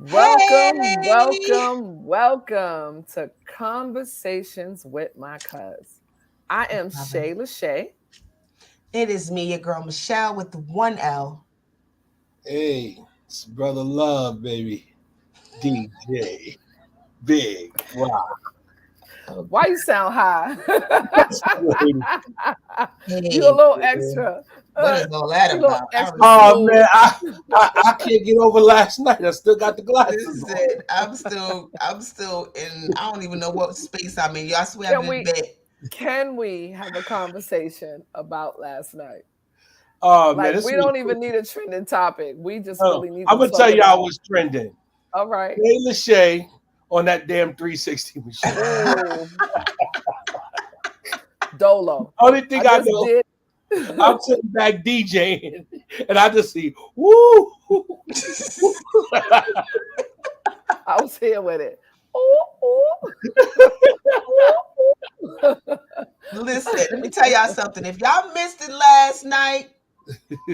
Welcome, Hey, welcome, welcome to Conversations with My Cuz. I am Robin. Shay Lachey. It is me, your girl Michelle with the one L. Hey, it's Brother Love, baby. DJ. Big. Wow. Why you sound high? You a Hey, little extra, what is all that you a little about? extra Oh, smooth. man. I can't get over last night. I still got the glasses Listen, on. I'm still in. I don't even know what space I'm in. Y'all swear I've Can been in we bed. can we have a conversation about last night? Oh, man. Like This we was don't even need a trending topic. We just no. really need I'm to going to tell talk y'all about. what's trending. All right. Jay Lachey on that damn 360 machine. Ooh, Dolo. Only I thing I just know, did. I'm sitting back DJing, and I just see, woo. I was here with it. Ooh, ooh, ooh. Listen, let me tell y'all something. If y'all missed it last night,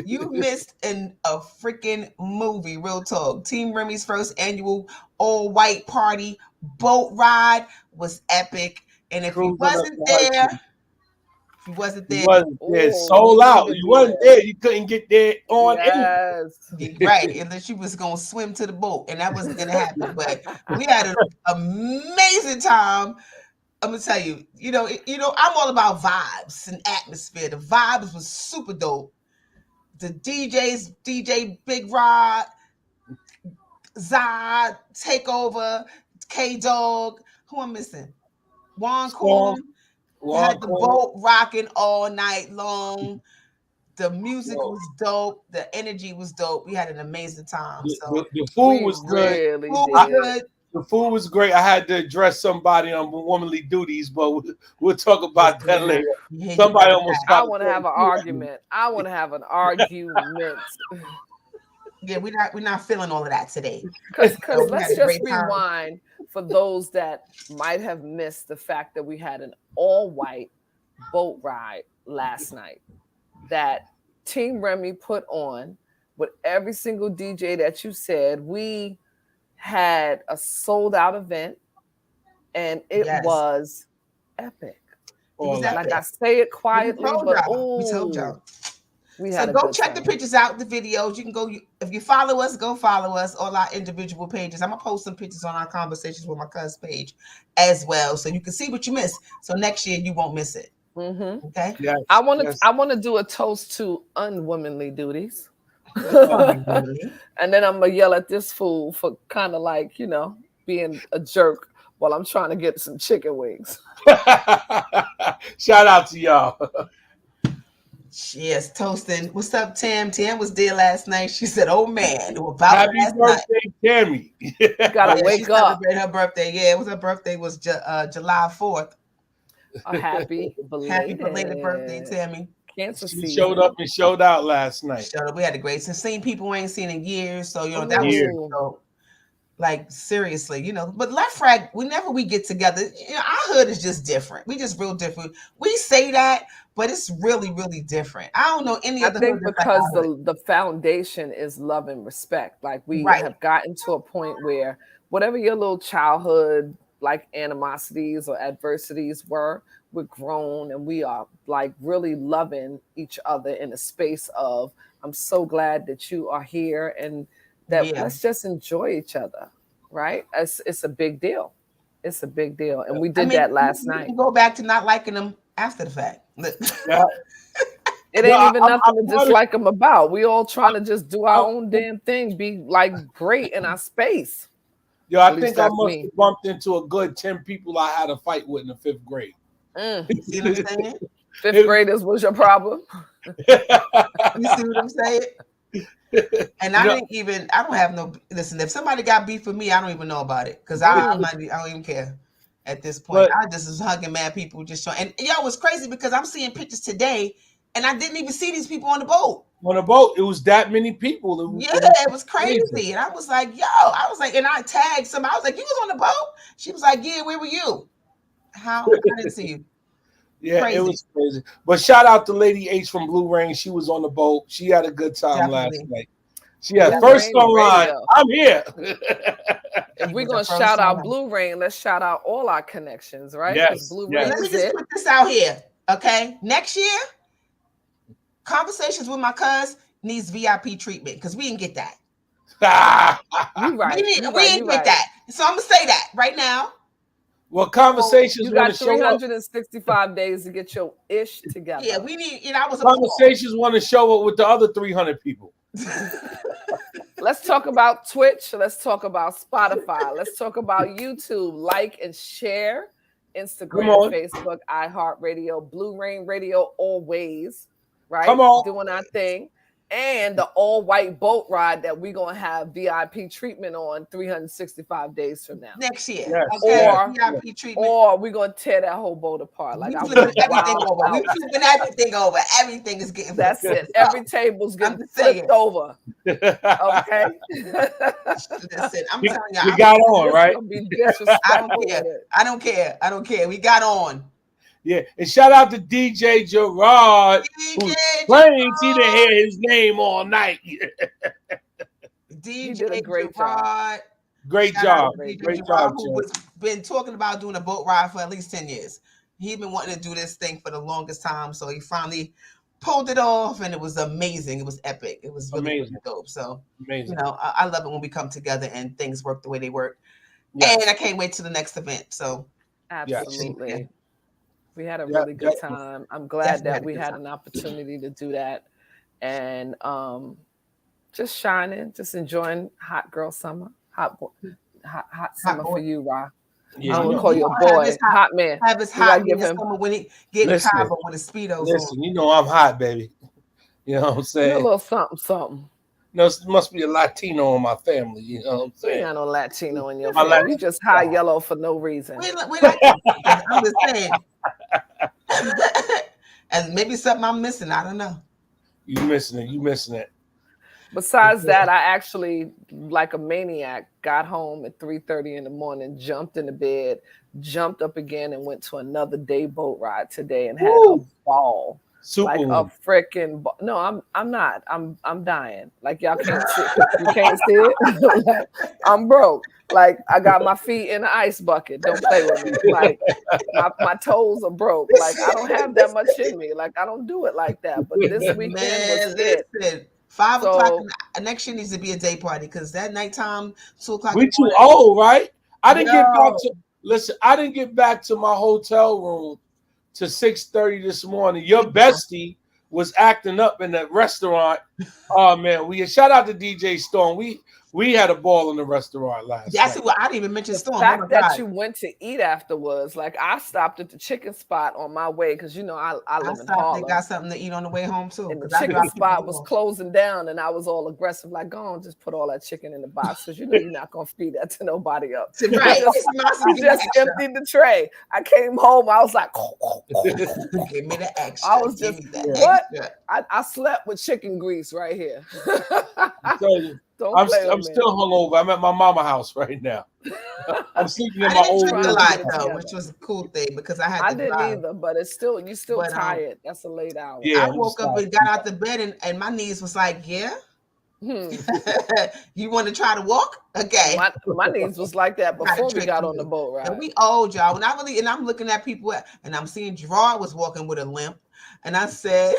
you missed a freaking movie. Real talk. Team Remy's first annual all white party boat ride was epic. And if you Cruising up wasn't the there, Hudson. if you wasn't You there, wasn't there. Oh, you Sold need out. to You be wasn't there. there. You couldn't get there on anything. Yes. you're right, unless you was gonna swim to the boat, and that wasn't gonna happen. But we had an amazing time. I'm gonna tell you, I'm all about vibes and atmosphere. The vibes was super dope. The DJs, DJ Big Rod, Zod, Takeover, K Dog. Who I'm missing? Juan Storm, Coon had the Walcott. boat rocking all night long. The music Yo, was dope. The energy was dope. We had an amazing time. So the food We was good. really food was I, did. good. the food was great. I had to address somebody on womanly duties, but we'll talk about that Listen, later. yeah, you Somebody better almost not. I started want to have throwing an food at me. argument. I want to have an argument. Yeah, we're not feeling all of that today. Cause So we had let's a just great time. rewind for those that might have missed the fact that we had an all white boat ride last night that Team Remy put on with every single DJ that you said. We had a sold out event and it Yes, was epic. it was All that. Like I epic. say it And we quietly, told but y'all. We told oh, y'all. we So had a go good check the time. pictures out, the videos. You can go if you follow us, go follow us on our individual pages. I'm gonna post some pictures on our conversations with my cousin page as well, so you can see what you missed. So next year you won't miss it. Hmm. Okay. I Yes, want to yes. I want to do a toast to unwomanly duties. Oh, Really? And then I'm gonna yell at this fool for kind of like, being a jerk while I'm trying to get some chicken wings. Shout out to y'all. Yes, toasting. What's up, Tam? Tam was there last night. She said, "Oh man, about Happy last night." birthday, Tammy. Gotta Yeah, she wake up. celebrated her birthday. Yeah, it was her birthday was July 4th. A happy Happy belated birthday, belated Tammy. cancer She showed up season. and showed out last night. Shut up. We had a great and seen people we ain't seen in years. So, that was Here. Oh, so like seriously, but left frag, whenever we get together, our hood is just different. We just real different. We say that, but it's really, really different. I don't know any I other hood think that's like because our hood. the foundation is love and respect. Like we Right. have gotten to a point where whatever your little childhood like animosities or adversities were, we're grown and we are like really loving each other in a space of I'm so glad that you are here and that Yeah. let's just enjoy each other. Right? It's a big deal. It's a big deal. And we I did mean, that last you night. can go back to not liking them after the fact. Look. Yeah. It No, ain't even I nothing to brought it. dislike them about. We all trying to just do our I, own damn thing, be like great in our space. yo, I At least think I that's must me. have bumped into a good 10 people I had a fight with in the fifth grade. Mm. You see what I'm saying? Fifth It- graders was your problem. You see what I'm saying? And you know, I don't have no, listen, if somebody got beef with me, I don't even know about it. Cause Mm. I don't even care at this point. but I just was hugging mad people just showing. And y'all was crazy because I'm seeing pictures today and I didn't even see these people on the boat. on a boat, it was that many people. Yeah, It was it was crazy. crazy. And I was like, and I tagged somebody. I was like, you was on the boat? She was like, yeah, where were you? How? I didn't see you. Yeah, it Crazy. was crazy. But shout out to Lady H from Blue Rain. She was on the boat. She had a good time last Definitely. night. Yeah, Blue first Rain online. Radio. I'm here. If we're was the gonna first shout out one. Blue Rain, let's shout out all our connections, right? Because Yes, Blue yes. Rain Let me is just it. put this out here, okay? Next year, Conversations with My Cuz needs VIP treatment because we didn't get that. You We right. didn't, You we right. didn't You get right. that. So I'm gonna say that right now. Well, So conversations you want to got show up. 365 days to get your ish Yeah, together. we need. I was appalled. Conversations want to show up with the other 300 people. Let's talk about Twitch. Let's talk about Spotify. Let's talk about YouTube. Like and share. Come Instagram, on. Facebook, iHeartRadio, Blue Rain Radio, always, right? Come on. Doing our thing. And the all-white boat ride that we're going to have VIP treatment on 365 days from now. Next year, Yes, okay? Or- VIP treatment. Or we're going to tear that whole boat apart. Like We I flipping want everything wild over. We out. flipping everything over. Everything is getting That's flipped. it. Every table's I'm getting just saying. flipped over. Okay? Listen, I'm we, telling you, we got on, It's right? gonna be disrespectful. I don't care. with it. I don't care. I don't care. We got on. Yeah. And shout out to DJ Gerard, who's DJ claims he didn't hear his name all night. DJ did a great Gerard. Great Shout job. out to DJ Great Gerard, job, who Joe. was been talking about doing a boat ride for at least 10 years. He's been wanting to do this thing for the longest time, so he finally pulled it off, and it was amazing. It was epic. It was really, Amazing. really dope. So, Amazing. I love it when we come together and things work the way they work. Yes. And I can't wait to the next event. So, Absolutely. Yeah. We had a Yeah, really good definitely. time. I'm glad Definitely that had a we good had time. an opportunity to do that. And just shining, just enjoying hot girl summer. Hot summer boy. for you, Ra. Yeah, I you would know, call you a Have boy. his Hot man. Have his You gotta hot give in him- summer when he get in Listen. Cabo with his speedos listen, on. you know I'm hot, baby. You know what I'm You're a saying? little something, something. No, it must be a Latino in my family. You know what I'm You saying? ain't got no Latino in your My family. You just high Latino. yellow for no reason. We like I'm just saying. And maybe something I'm missing. I don't know. You missing it. You missing it. Besides that, I actually, like a maniac, got home at 3:30 in the morning, jumped into bed, jumped up again, and went to another day boat ride today and had a ball. Like Superwoman. a freaking no, I'm not. I'm dying. Like y'all can't see. You can't see it. Like, I'm broke. Like I got my feet in the ice bucket. Don't play with me. Like my toes are broke. Like I don't have that much in me. Like I don't do it like that. But this weekend was it. Listen, 5 o'clock So- next year needs to be a day party because that nighttime 2 o'clock. We in the too morning- old, right? I didn't get back Yo. to listen. I didn't get back to my hotel room to 6:30 this morning. Your bestie was acting up in the restaurant. Oh man, we shout out to DJ Storm. We had a ball in the restaurant last That's night. what I didn't even mention. The Storm. fact Oh my that God. you went to eat afterwards, like I stopped at the chicken spot on my way because you know I I live in stopped and Harlem. got something to eat on the way home too. And the 'cause I chicken dropped spot people was off. closing down, and I was all aggressive, like, go on, just put all that chicken in the box because you know you're not gonna feed that to nobody else. Right. I just emptied the tray. I came home, I was like, Give me the extra. I was Give just- me the what? extra. I slept with chicken grease right here. I tell you, Don't I'm play I'm with me. still hungover. I'm at my mama house right now. I'm sleeping in I my didn't old drink a room. lot Get it though, together. which was a cool thing because I had I to didn't drive. either, but it's still you still But, tired. That's a late hour. Yeah, I I'm woke up sorry. and got out the bed and my knees was like, yeah. Hmm. You want to try to walk? Okay. My knees was like that Gotta before we trick got you. on the boat ride. And we old, y'all. When I really and I'm looking at people and I'm seeing Gerard was walking with a limp, and I said,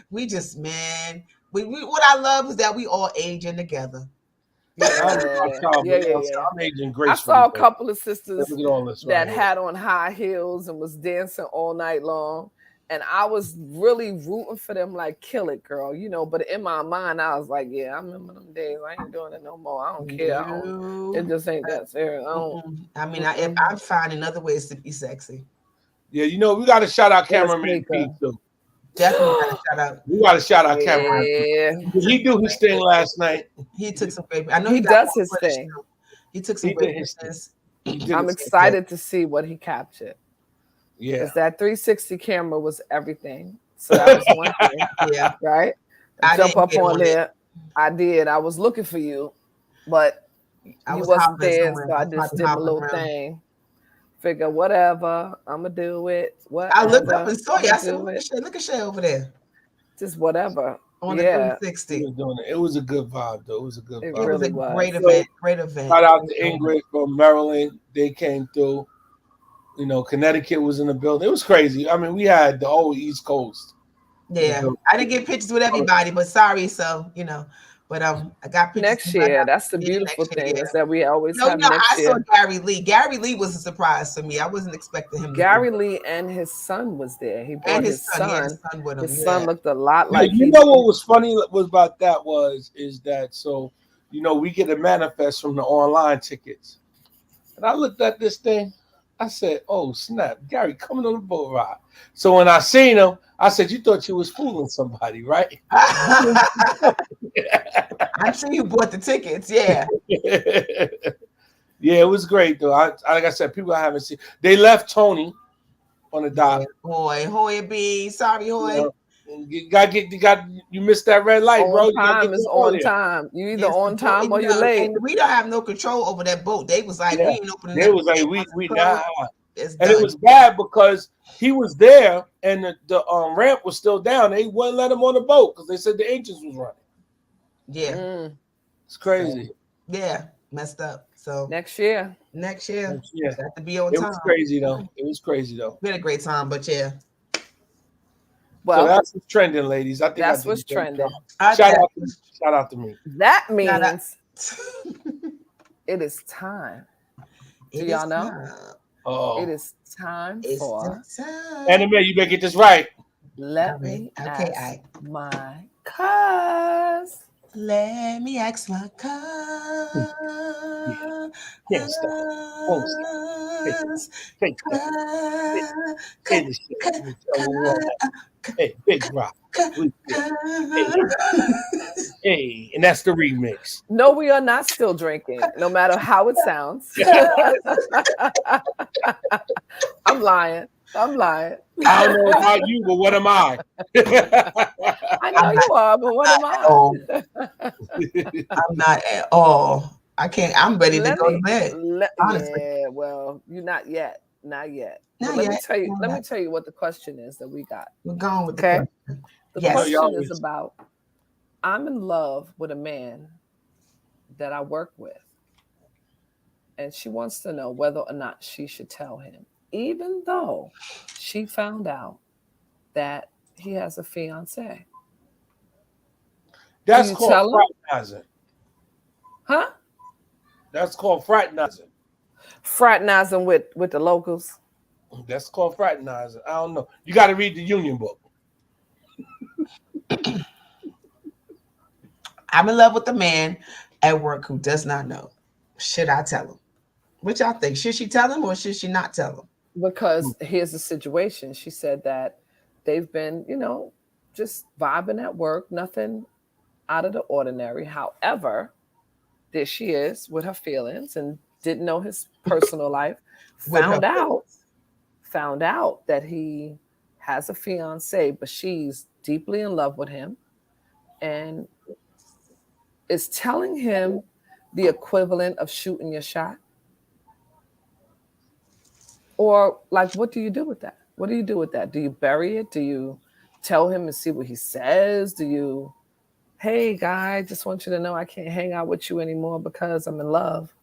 we just man, we what I love is that we all aging together. Yeah. I'm aging I gracefully. saw a couple of sisters Look at all this that right here. had on high heels and was dancing all night long. And I was really rooting for them, like, kill it, girl, you know. But in my mind, I was like, yeah, I remember them days. I ain't doing it no more. I don't care. It just ain't that serious. I mean, if I'm finding other ways to be sexy. Yeah, you know, we got to shout out In a cameraman sneaker. Pete too. Definitely gotta shout out. We got to shout out cameraman. Yeah. He do his thing last night. He took some great. I know He he got does more his footage, thing. too. He took some He great did his pictures. He did I'm his thing. excited to see what he captured. Yeah. Because that 360 camera was everything. So that was one thing, Yeah, right? I Jump didn't up get on on it. there. I did. I was looking for you, but I you was wasn't hopping there, somewhere. so I was just probably did my hopping little around. thing. Figure whatever, I'ma do it. Whatever, I looked up and saw you. I I'ma said, do it. Look at Shay over there." Just whatever. on the Yeah, 360. was doing it. It was a good vibe, though. It was a good it It vibe. was really a was. great So, event. Great event. shout out to Ingrid from Maryland. They came through. You know, Connecticut was in the building. It was crazy. I mean, we had the whole East Coast. Yeah, I didn't get pictures with everybody, but sorry. So but I got pictures. Next year, that's the Yeah, beautiful next year, thing yeah. is that we always No, have next I saw year. Gary Lee. Gary Lee was a surprise to me. I wasn't expecting him to be. Gary Lee and his son was there. He brought And his his son. son with him. His Yeah. son looked a lot Yeah, like you know what was funny was about that is that so we get a manifest from the online tickets, and I looked at this thing. I said, "Oh snap, Gary coming on the boat ride." So when I seen him, I said, "You thought you was fooling somebody, right?" I'm sure you bought the tickets. Yeah. Yeah, it was great though. Like I said, people I haven't seen. They left Tony on the dock. Yeah. Hoy B. Sorry, Hoy. You missed that red light, bro. on You gotta time get is there on earlier. time. You either Yes, on time or you're no, late. and we don't have no control over that boat. They was like, Yeah. we ain't opening They that was like, boat. we Once we it's nah. closed, it's And done. it was bad because he was there and the ramp was still down. They wouldn't let him on the boat because they said the engines was running. Yeah. It's crazy. So, yeah, messed up. So Next year. next year, Yeah. got to be on It time. was crazy though. It was crazy though. Been a great time, but yeah. Well, So that's what's trending, ladies. I think that's I did what's a great trending. job. Shout out to me. That Shout out. means it is time. Do It y'all is know? time. Oh, It is time It's for the time. Anime, you better get this right. Let me ask my cuz. Let me ask my Can't stop. Won't stop. Hey, hey, this shit. Hey, Big Rock. Hey, and that's the remix. No, we are not still drinking, no matter how it sounds. I'm lying. I I don't know about you, but what am I? know you are, but what am I? I'm not at all. I can't. I'm ready to go to bed. Honestly. Yeah, well, you're not yet. Not yet. Not But yet. let me tell you what the question is that we got. We're going with Okay. the question. The Yes. question is about I'm in love with a man that I work with. And she wants to know whether or not she should tell him, even though she found out that he has a fiance. That's called fraternizing. Huh? That's called fraternizing. Fraternizing with the locals. That's called fraternizing. I don't know. You got to read the union book. I'm in love with a man at work who does not know. Should I tell him? What y'all think? Should she tell him or should she not tell him? Because here's the situation. She said that they've been, just vibing at work, nothing out of the ordinary. However, there she is with her feelings and didn't know his personal life. Found out that he has a fiance, but she's deeply in love with him and is telling him the equivalent of shooting your shot. Or like, what do you do with that? What do you do with that? Do you bury it? Do you tell him and see what he says? Do you, hey guy, just want you to know I can't hang out with you anymore because I'm in love?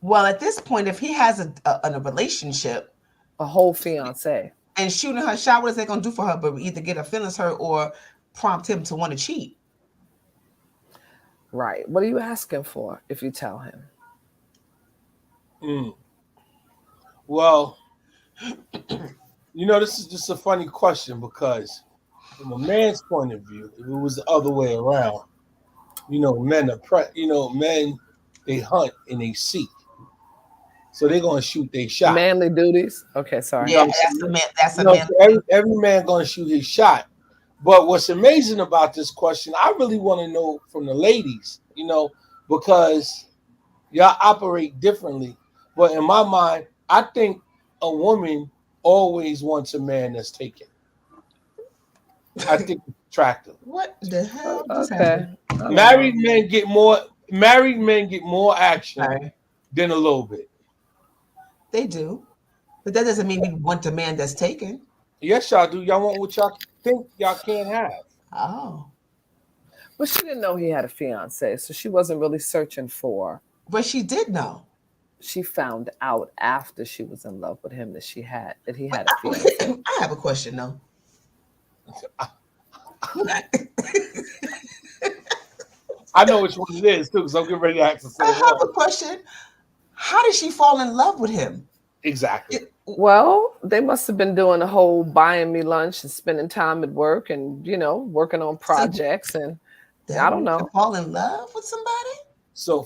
Well, at this point, if he has a relationship, a whole fiance, and shooting her shot, what is that going to do for her? But either get her feelings hurt or prompt him to want to cheat. Right. What are you asking for if you tell him? Well, this is just a funny question because from a man's point of view, if it was the other way around, men men, they hunt and they seek. So they're going to shoot their shot. Manly duties. Okay, sorry. Yeah, that's a man. Every man going to shoot his shot. But what's amazing about this question, I really want to know from the ladies, because y'all operate differently. But in my mind, I think a woman always wants a man that's taken. I think it's attractive. What the hell? Okay. Married men get more action than a little bit. They do. But that doesn't mean we want a man that's taken. Yes, y'all do. Y'all want what y'all think y'all can't have. Oh, But she didn't know he had a fiance, so she wasn't really searching for. but she did know. She found out after she was in love with him that he But had a fiance. I have a question though. I know which one it is too, because I'm getting ready to ask the I same one. have a question. How did she fall in love with him? Exactly. Well, they must have been doing a whole buying me lunch and spending time at work and working on So projects and I that don't means to know. fall in love with somebody? So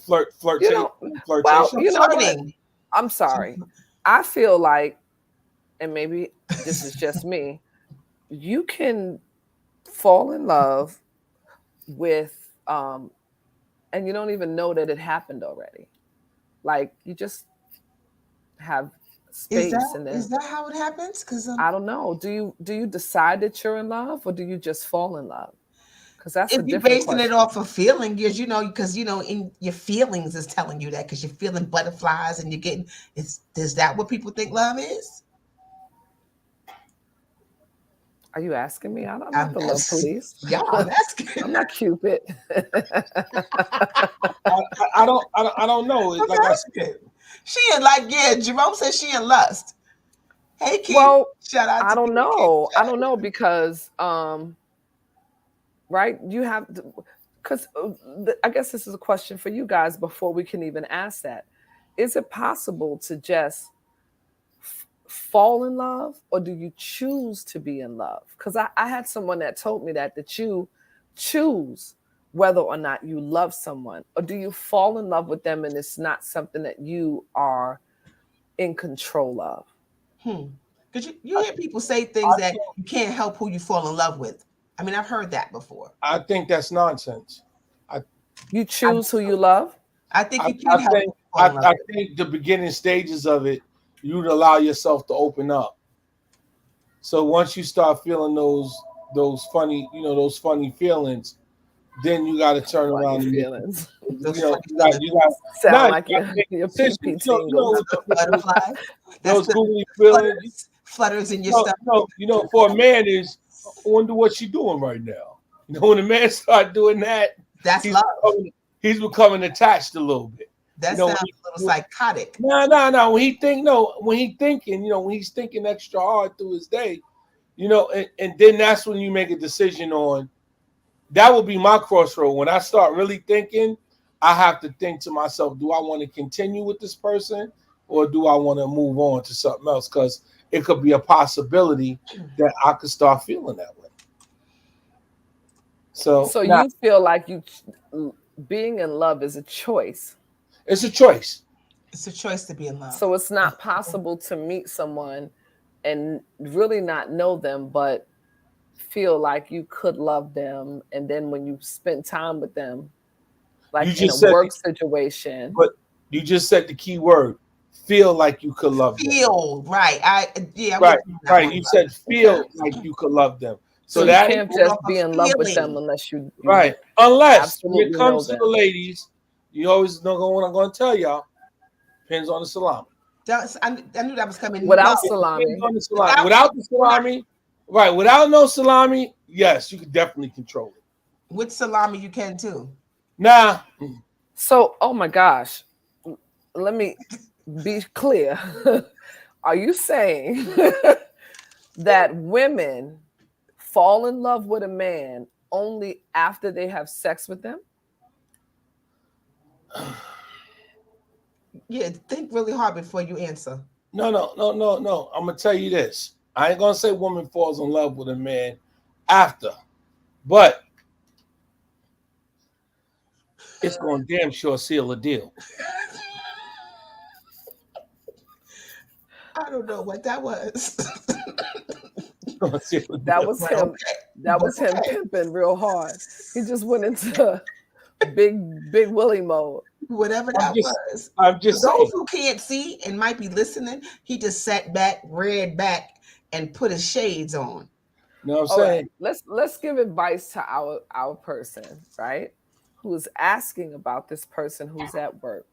You know, well, flirtation. you know what? Flirting. I'm sorry. I feel like, and maybe this is just me, you can fall in love with and you don't even know that it happened already. Like you just have Is that space and is then that how it happens? Because I don't know. Do you decide that you're in love or do you just fall in love? Because that's a if you're different basing it question. off of feeling, because in your feelings is telling you that because you're feeling butterflies and you're getting is that what people think love is? Are you asking me? I'm not I'm the love that's police. yeah, I'm asking. I'm not Cupid. I don't know. I'm Like I said, asking. She in like, yeah, Jerome says she in lust. Hey Keith, Well, shout out I to don't Keith. Keith know. I chat. don't know because right, you have because I guess this is a question for you guys before we can even ask that. Is it possible to just fall in love or do you choose to be in love? Because I had someone that told me that you choose whether or not you love someone, or do you fall in love with them and it's not something that you are in control of? Because you I, hear people say things I that think you can't help who you fall in love with. I mean, I've heard that before. I think that's nonsense. I You I, choose who you love. I think I, you can help who you fall in love I with. think the beginning stages of it, you'd allow yourself to open up. So once you start feeling those funny, those funny feelings, then you got to turn Funny around and make, feelings. Those funny feelings, you got Sound not like your since pee pee tingles. butterflies. That's those the googly feelings. flutters in your stomach. For a man is, I wonder what she's doing right now. When a man start doing that, That's he's love. he's becoming attached a little bit. That When sounds a little psychotic. no. When he's thinking extra hard through his day, and then that's when you make a decision on. That will be my crossroad. When I start really thinking, I have to think to myself, do I want to continue with this person or do I want to move on to something else? Because it could be a possibility that I could start feeling that way. So So now you feel like being in love is a choice. it's a choice. It's a choice to be in love. So it's not possible to meet someone and really not know them, but feel like you could love them. And then when you spend time with them, You like in a just said, work situation, but you just said the key word. Feel like you could love them. Feel right. I'm Right, with you on that right. one. You said Okay. feel like you could love them. so So you that can't Going just off of be in love with them feeling. unless you right. Unless when it absolutely know comes to the them. ladies, you always know what I'm going to tell y'all. Depends on the salami. I knew that was coming. No, Without It depends salami, on the salami. without Without the salami, right? Without no salami, yes, you could definitely control it. with salami you can too. Nah, so oh my gosh, let me be clear. Are you saying that women fall in love with a man only after they have sex with them? Yeah, think really hard before you answer. no. I'm gonna tell you this. I ain't gonna say woman falls in love with a man after, but it's gonna damn sure seal a deal. I don't know what that was. It's gonna seal a That deal. was But him. okay. That But was him okay. pimping real hard. He just went into big Willie mode. Whatever I'm that just, was. I'm For just those saying. who can't see and might be listening, he just sat back, read back, and put his shades on. You know what I'm All right, saying? let's give advice to our person, right? Who's asking about this person who's at work,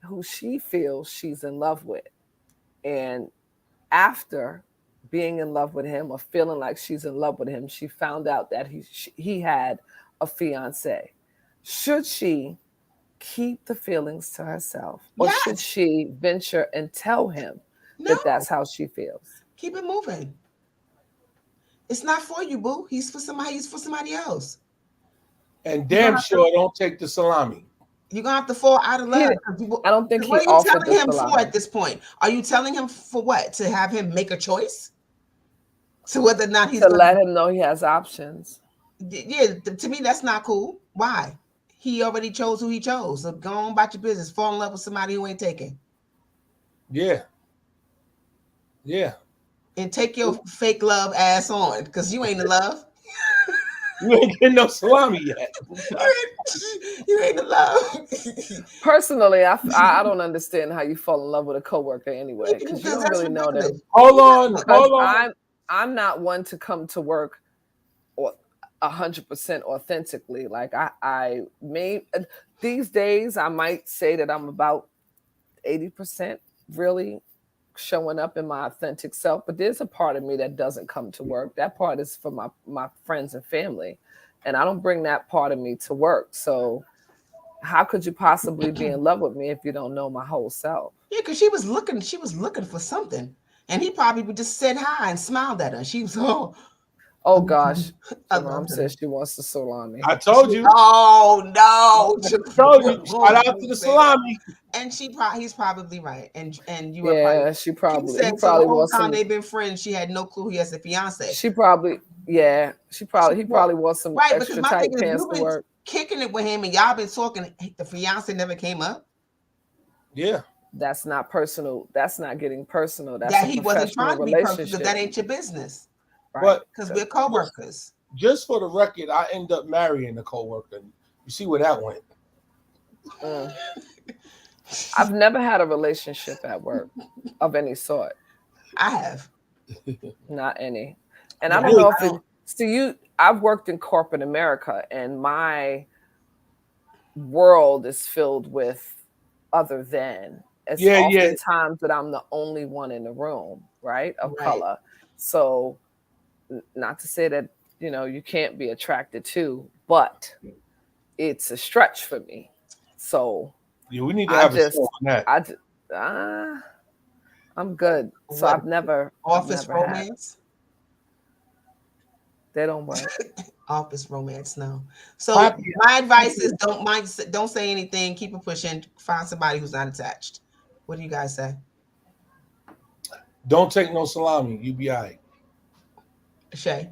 who she feels she's in love with. And after being in love with him or feeling like she's in love with him, she found out that he had a fiance. Should she keep the feelings to herself, or should Yes. she venture and tell him that No. that's how she feels? Keep it moving. It's not for you, boo. He's for somebody. He's for somebody else. And You're damn gonna, sure don't take the salami. you're gonna have to fall out of He, love. I don't think What he are you offered telling the him for salami. at this point? Are you telling him for what? To have him make a choice? To whether or not he's To gonna, let him know he has options. yeah, to me that's not cool. Why? He already chose who he chose. So go on about your business. Fall in love with somebody who ain't taking. Yeah. Yeah. And take your fake love ass on, because you ain't in love. You ain't getting no salami yet. You ain't in love. Personally, I don't understand how you fall in love with a coworker anyway, because you Because don't that's really know ridiculous. them. Because Hold on. I'm not one to come to work or 100% authentically. Like I may these days I might say that I'm about 80% really showing up in my authentic self, but there's a part of me that doesn't come to work. That part is for my friends and family, and I don't bring that part of me to work. So how could you possibly be in love with me if you don't know my whole self? Yeah, because she was looking for something. And he probably would just said hi and smiled at her. She was all, Oh gosh, I your love mom her. says she wants the salami. I told you. Oh no! I told you. Shout out to the salami. And he's probably right. And you are probably. Yeah, She he said so the probably whole wants time some. they've been friends, she had no clue he has a fiance. She probably, yeah, he Well, probably wants some right, because extra my thing tight is, pants you've to been work. kicking it with him, and y'all been talking. The fiance never came up. Yeah. That's not personal. That's not getting personal. That's That a he wasn't professional trying to be personal because that relationship, ain't your business. right? But Because we're just, co-workers. just for the record, I end up marrying a coworker. You see where that went. Mm. I've never had a relationship at work of any sort, I have. not any. And I Yeah, don't Really? know I if it. don't. See, I've worked in corporate America, and my world is filled with other than. It's Yeah, yeah. oftentimes that I'm the only one in the room, right, of Right. color. So, not to say that you can't be attracted to, but it's a stretch for me. So Yeah, we need to I have a show just, on that. I, just, ah, I'm good. So What I've office never had. romance? They don't what? Office romance, no. So Happy, my advice happy. is don't say anything. Keep it pushing. Find somebody who's not attached. What do you guys say, Don't take no salami. You be all right. Shay?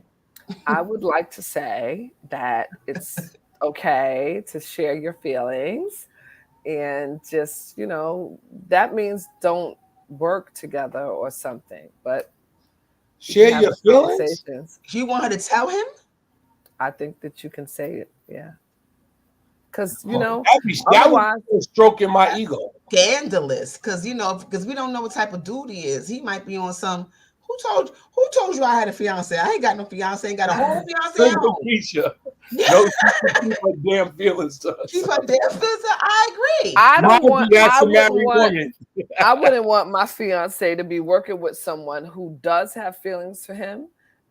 I would like to say that it's okay to share your feelings, and just that means don't work together or something, but you can Share have your the feelings. conversations. You want her to tell him? I think that you can say it, yeah, because Oh, that would otherwise. be stroking my That's ego. scandalous. Because we don't know what type of dude he is. He might be on some. Who told you I had a fiance? I ain't got no fiance. Ain't got a whole fiance at Listen, home. Keisha. No, she can keep her damn feelings to Keep herself. her damn feelings. I agree. I don't Mind want. you, that's a married woman. I wouldn't want my fiance to be working with someone who does have feelings for him,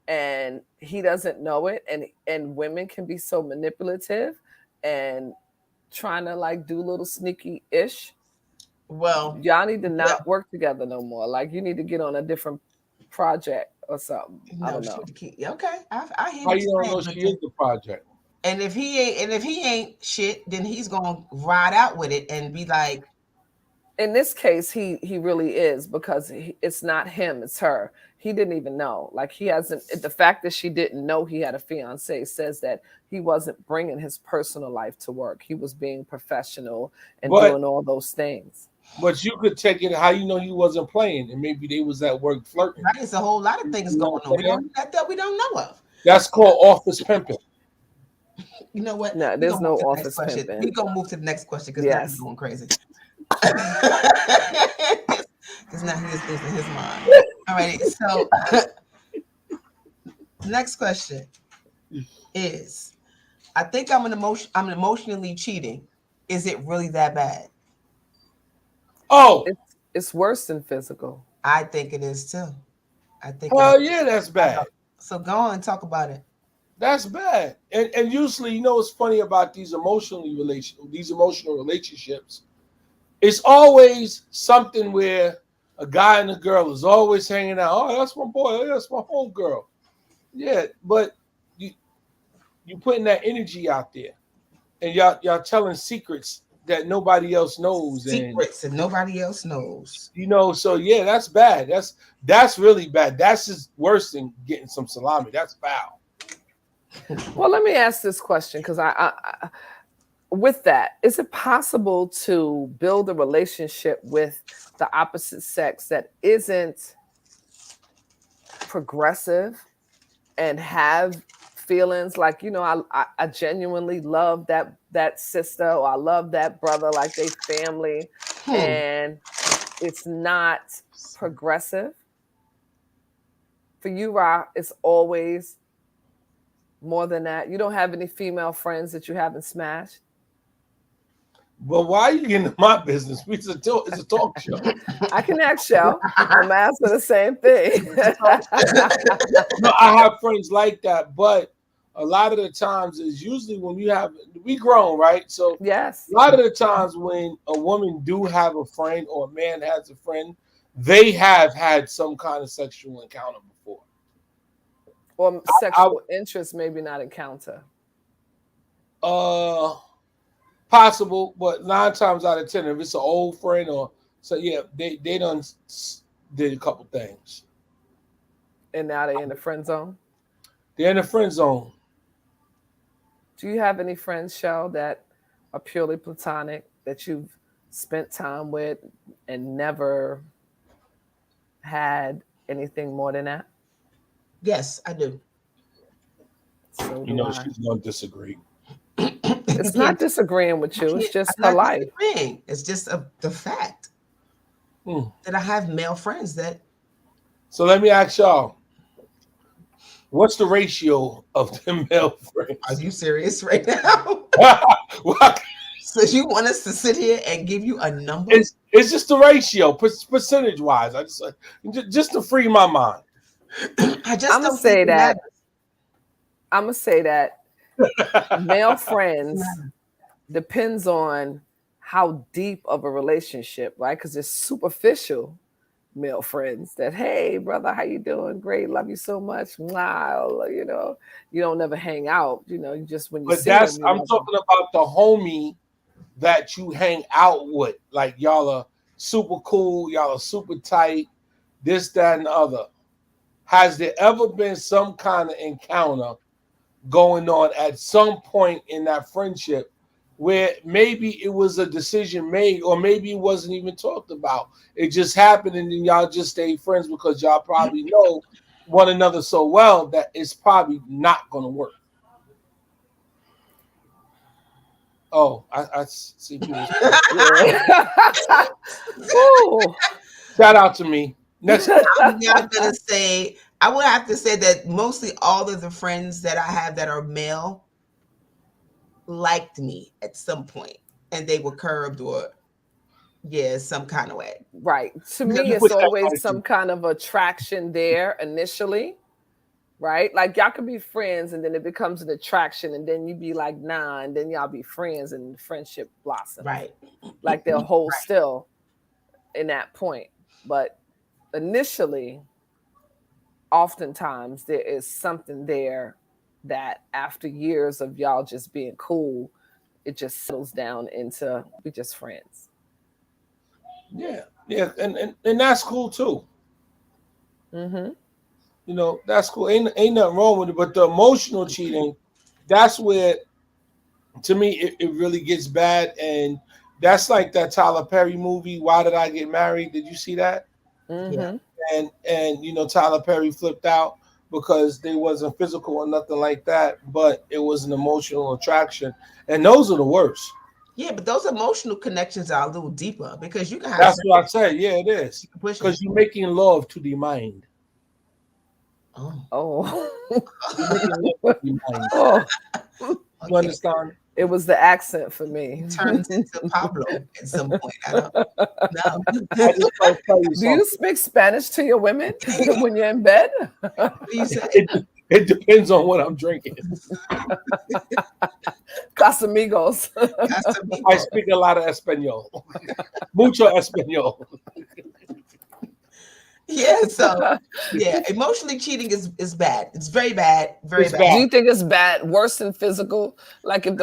and he doesn't know it. And women can be so manipulative and trying to like do little sneaky ish. Well, Y'all need to yeah, not work together no more. Like you need to get on a different project or something. I no, don't know. okay. I hear How what you you're don't saying, know she is the project? and if he ain't shit, then he's gonna ride out with it and be like, In this case, he really is, because it's not him, it's her. He didn't even know. Like he hasn't. The fact that she didn't know he had a fiance says that he wasn't bringing his personal life to work. He was being professional and But doing all those things. you could take it how you know he wasn't playing, and maybe they was at work flirting. right, it's a whole lot of things You know going what on. I'm saying? We don't know of. That's called office pimping. You know what? No, We're there's gonna move no to the next office question. We're pimping. gonna move to the next question because now he's Yes. going crazy. Because now he is losing his mind. All right, so next question is, I think I'm emotionally cheating. Is it really that bad? Oh, It's worse than physical. I think it is too. I think Hell yeah, that's bad. So go on and talk about it. That's bad. And usually, you know what's funny about these emotional relationships? It's always something where a guy and a girl is always hanging out. Oh, that's my boy. Oh, that's my home girl. Yeah, but you putting that energy out there, and y'all telling secrets that nobody else knows, Secrets that nobody else knows. you know. So yeah, that's bad. That's really bad. That's just worse than getting some salami. That's foul. Well, let me ask this question because I with that, is it possible to build a relationship with the opposite sex that isn't progressive and have feelings like, you know, I genuinely love that sister, or I love that brother, like they family, and it's not progressive for you, Ra? It's always more than that. You don't have any female friends that you haven't smashed? But why are you getting into my business? It's a talk show. I can ask Shell. I'm asking the same thing. No, I have friends like that, but a lot of the times is usually when we grown, right? So Yes. a lot of the times when a woman do have a friend or a man has a friend, they have had some kind of sexual encounter before. Or sexual interest, maybe not encounter. Possible, but 9 times out of 10, if it's an old friend or so, yeah, they done did a couple things. And now they're in the friend zone. They're in the friend zone. Do you have any friends, Shell, that are purely platonic that you've spent time with and never had anything more than that? Yes, I do. So You know, I. she's gonna disagree. It's not disagreeing with you. It's just her life. It's just the fact that I have male friends that. So let me ask y'all, what's the ratio of the male friends? Are you serious right now? So you want us to sit here and give you a number? It's just the ratio, percentage wise. I just to free my mind. I just I'm don't gonna say think that. I'm gonna say that male friends depends on how deep of a relationship, right? Because it's superficial male friends that, hey brother, how you doing? Great, love you so much. Wow, you know, you don't never hang out. You know, you just when you But see them. I'm talking about the homie that you hang out with. Like y'all are super cool, y'all are super tight, this, that, and the other. Has there ever been some kind of encounter going on at some point in that friendship where maybe it was a decision made, or maybe it wasn't even talked about? It just happened, and then y'all just stayed friends because y'all probably know one another so well that it's probably not going to work. Oh, I see people. Shout out to me. Next. I'm not gonna say. I would have to say that mostly all of the friends that I have that are male liked me at some point, and they were curbed or some kind of way. Right. To me, it's always some kind of attraction there initially. Right? Like y'all could be friends and then it becomes an attraction, and then you be like, nah, and then y'all be friends and friendship blossoms. Right. Like they'll hold still in that point. But initially, oftentimes there is something there that after years of y'all just being cool, it just settles down into we just friends. Yeah. And that's cool too. Mm-hmm. You know, that's cool. Ain't nothing wrong with it. But the emotional cheating, that's where, to me, it really gets bad. And that's like that Tyler Perry movie, Why Did I Get Married? Did you see that? Mm-hmm. And you know, Tyler Perry flipped out because they wasn't physical or nothing like that, but it was an emotional attraction. And those are the worst. Yeah, but those emotional connections are a little deeper because you can have. That's what I said. Yeah, it is. Because you're making love to the mind. Oh. Oh. Oh. You understand? It was the accent for me. turns into Pablo at some point. I don't know. I just want to tell you Do you something. speak Spanish to your women when you're in bed? You say, It depends on what I'm drinking. Casamigos. I speak a lot of Espanol. Mucho Espanol. yeah, so yeah, emotionally cheating is bad. It's very bad, very It's bad. bad. Do you think it's bad, worse than physical? Like if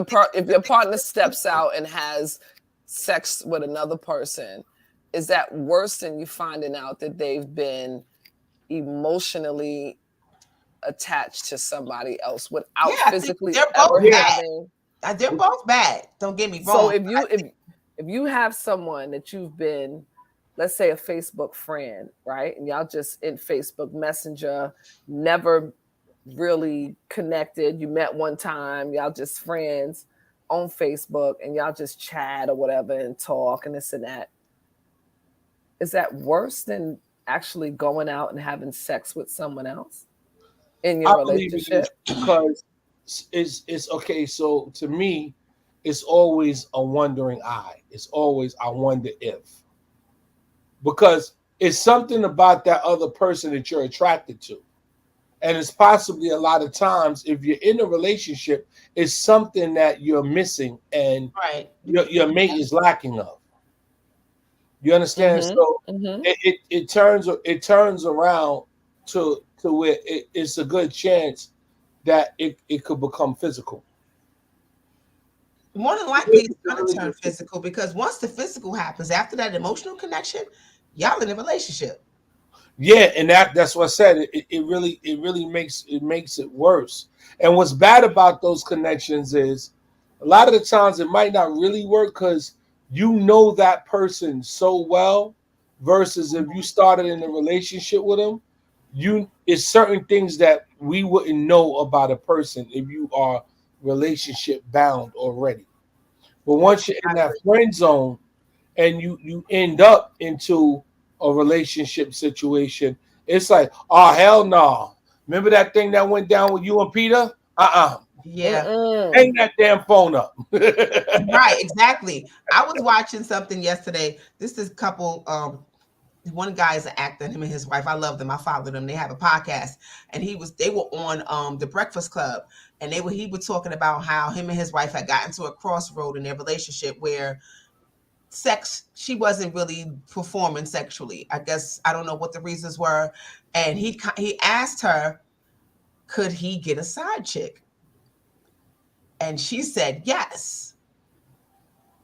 your partner steps out and has sex with another person, is that worse than you finding out that they've been emotionally attached to somebody else without Yeah, I think physically they're ever both bad. having? They're both bad. Don't get me wrong. So if you have someone that you've been, let's say a Facebook friend, right? And y'all just in Facebook Messenger, never really connected. You met one time, y'all just friends on Facebook, and y'all just chat or whatever and talk and this and that. Is that worse than actually going out and having sex with someone else in your I believe it relationship? is because it's okay. So to me, it's always a wondering eye. It's always I wonder if, because it's something about that other person that you're attracted to. And it's possibly a lot of times if you're in a relationship, it's something that you're missing and Right. your mate is lacking of. You understand? Mhm, So mhm. it turns around to where it's a good chance that it could become physical. More than likely, it's going to turn physical because once the physical happens, after that emotional connection, y'all in a relationship. Yeah, and that's what I said. It really makes it worse. And what's bad about those connections is a lot of the times it might not really work because you know that person so well versus if you started in a relationship with them, you it's certain things that we wouldn't know about a person if you are relationship bound already. But once you're in I that agree. friend zone and you end up into a relationship situation, it's like, oh hell no. Remember that thing that went down with you and Peter? Yeah. Mm-mm. Hang that damn phone up. Right, exactly. I was watching something yesterday. This is a couple one guy is an actor, him and his wife. I love them. I follow them. They have a podcast. And they were on the Breakfast Club, and he was talking about how him and his wife had gotten to a crossroad in their relationship where she wasn't really performing sexually. I guess I don't know what the reasons were. And he asked her, could he get a side chick? And she said yes.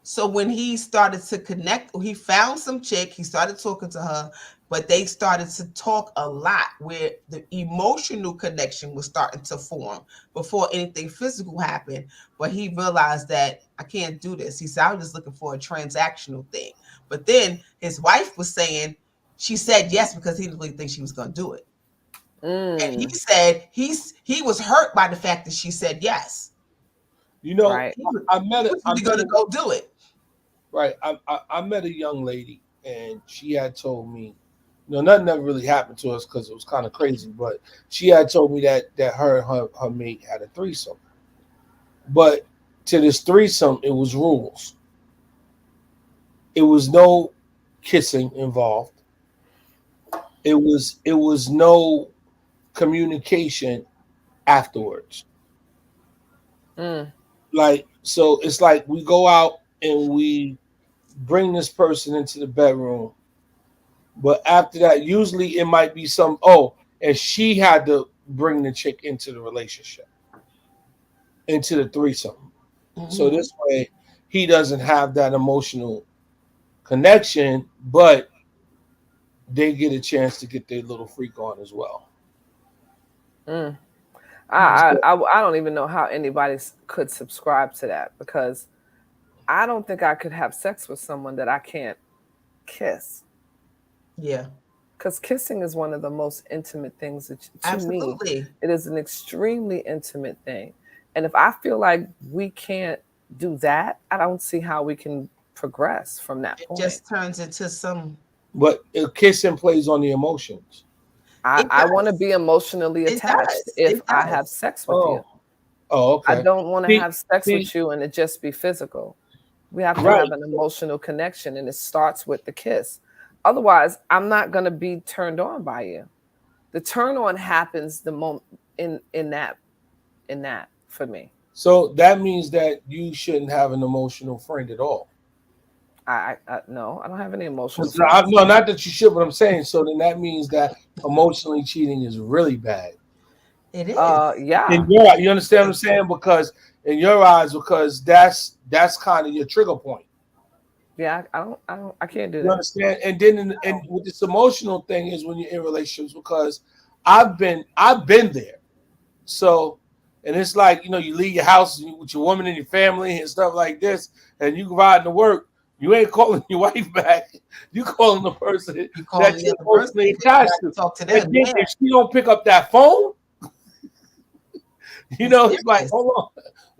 So when he started to connect, he found some chick, he started talking to her, but they started to talk a lot where the emotional connection was starting to form before anything physical happened. But he realized that I can't do this. He said, I was just looking for a transactional thing. But then his wife was saying, she said yes because he didn't really think she was going to do it. And he said he was hurt by the fact that she said yes. You know, Right. He I met was really going to go do it. right. I met a young lady and she had told me, nothing ever really happened to us because it was kind of crazy. But she had told me that her mate had a threesome. But to this threesome, it was rules. It was no kissing involved. It was no communication afterwards. Mm. Like so, it's like we go out and we bring this person into the bedroom, but after that, usually it might be and she had to bring the chick into the relationship, into the threesome. So Mhm. this way, he doesn't have that emotional connection, but they get a chance to get their little freak on as well. Mm. So, I don't even know how anybody could subscribe to that because I don't think I could have sex with someone that I can't kiss. Yeah, Because kissing is one of the most intimate things to me. absolutely. It is an extremely intimate thing. And if I feel like we can't do that, I don't see how we can progress from that It point. just turns into some. but kissing plays on the emotions. I, It I want to does. be emotionally It attached does. if It I have does. sex with you. Oh, Oh, I okay. don't want to See, have sex see, with you and it just be physical. We have to right. have an emotional connection, and it starts with the kiss. Otherwise, I'm not going to be turned on by you. The turn on happens the moment in that for me. So that means that you shouldn't have an emotional friend at all. No, I don't have any emotional 'Cause friends. no, not that you should, but I'm saying so. Then that means that emotionally cheating is really bad. It is. Yeah, You understand what I'm saying? Because in your eyes, because that's kind of your trigger point. yeah. I can't do You that. understand? And then and with this emotional thing is when you're in relationships because I've been there. So and it's like you leave your house with your woman and your family and stuff like this, and you ride to work. You ain't calling your wife back. You calling the person You that calling the you're other person, emotionally then you attached got to to. talk to And them. then Yeah, if she don't pick up that phone, it's it's like, serious. hold on,